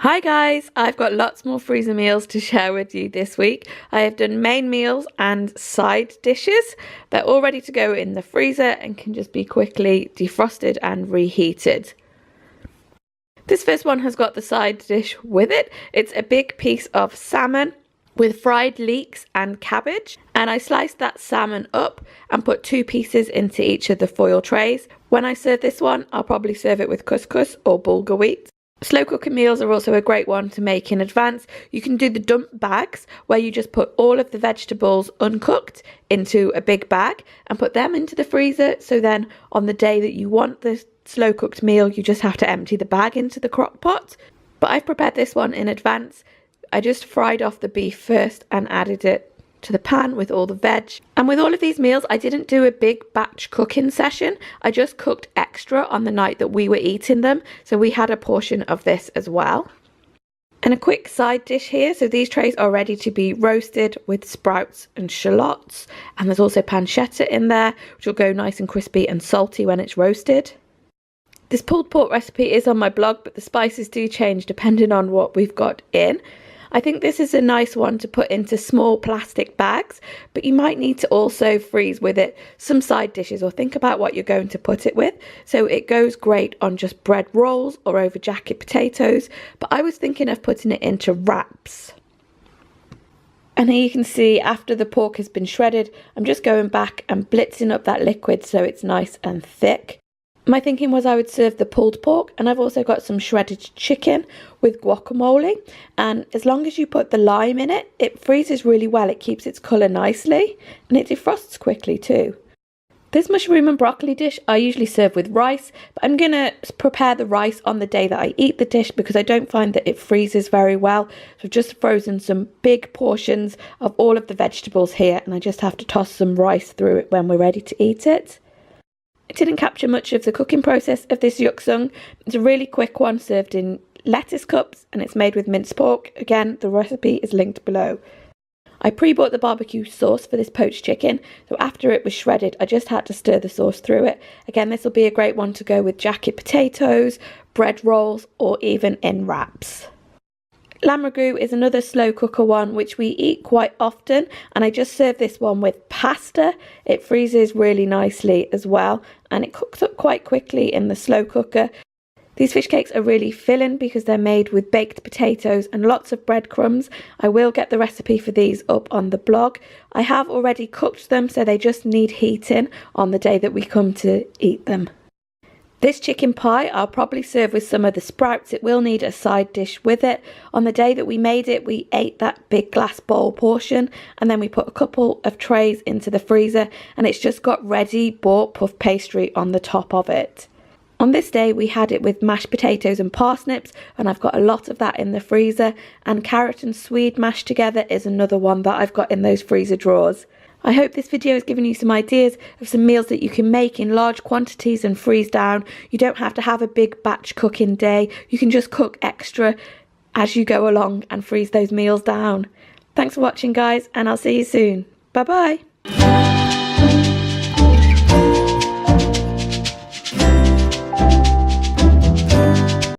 Hi guys, I've got lots more freezer meals to share with you this week. I have done main meals and side dishes. They're all ready to go in the freezer and can just be quickly defrosted and reheated. This first one has got the side dish with it. It's a big piece of salmon with fried leeks and cabbage, and I sliced that salmon up and put 2 pieces into each of the foil trays. When I serve this one, I'll probably serve it with couscous or bulgur wheat. Slow cooker meals are also a great one to make in advance. You can do the dump bags where you just put all of the vegetables uncooked into a big bag and put them into the freezer, so then on the day that you want the slow cooked meal you just have to empty the bag into the crock pot. But I've prepared this one in advance. I just fried off the beef first and added it to the pan with all the veg. And with all of these meals, I didn't do a big batch cooking session. I just cooked extra on the night that we were eating them, so we had a portion of this as well. And a quick side dish here. So these trays are ready to be roasted with sprouts and shallots, and there's also pancetta in there, which will go nice and crispy and salty when it's roasted. This pulled pork recipe is on my blog, but the spices do change depending on what we've got in. I think this is a nice one to put into small plastic bags, but you might need to also freeze with it some side dishes or think about what you're going to put it with. So it goes great on just bread rolls or over jacket potatoes, but I was thinking of putting it into wraps. And here you can see after the pork has been shredded, I'm just going back and blitzing up that liquid so it's nice and thick. My thinking was I would serve the pulled pork, and I've also got some shredded chicken with guacamole, and as long as you put the lime in it, it freezes really well. It keeps its colour nicely and it defrosts quickly too. This mushroom and broccoli dish I usually serve with rice, but I'm going to prepare the rice on the day that I eat the dish because I don't find that it freezes very well. So I've just frozen some big portions of all of the vegetables here, and I just have to toss some rice through it when we're ready to eat it. I didn't capture much of the cooking process of this yuksung. It's a really quick one served in lettuce cups, and it's made with minced pork. Again, the recipe is linked below. I pre-bought the barbecue sauce for this poached chicken, so after it was shredded I just had to stir the sauce through it. Again, this will be a great one to go with jacket potatoes, bread rolls, or even in wraps. Lamb ragout is another slow cooker one which we eat quite often, and I just serve this one with pasta. It freezes really nicely as well, and it cooks up quite quickly in the slow cooker. These fish cakes are really filling because they're made with baked potatoes and lots of breadcrumbs. I will get the recipe for these up on the blog. I have already cooked them, so they just need heating on the day that we come to eat them. This chicken pie I'll probably serve with some of the sprouts. It will need a side dish with it. On the day that we made it, we ate that big glass bowl portion, and then we put a couple of trays into the freezer, and it's just got ready bought puff pastry on the top of it. On this day we had it with mashed potatoes and parsnips, and I've got a lot of that in the freezer, and carrot and swede mashed together is another one that I've got in those freezer drawers. I hope this video has given you some ideas of some meals that you can make in large quantities and freeze down. You don't have to have a big batch cooking day. You can just cook extra as you go along and freeze those meals down. Thanks for watching guys, and I'll see you soon. Bye bye.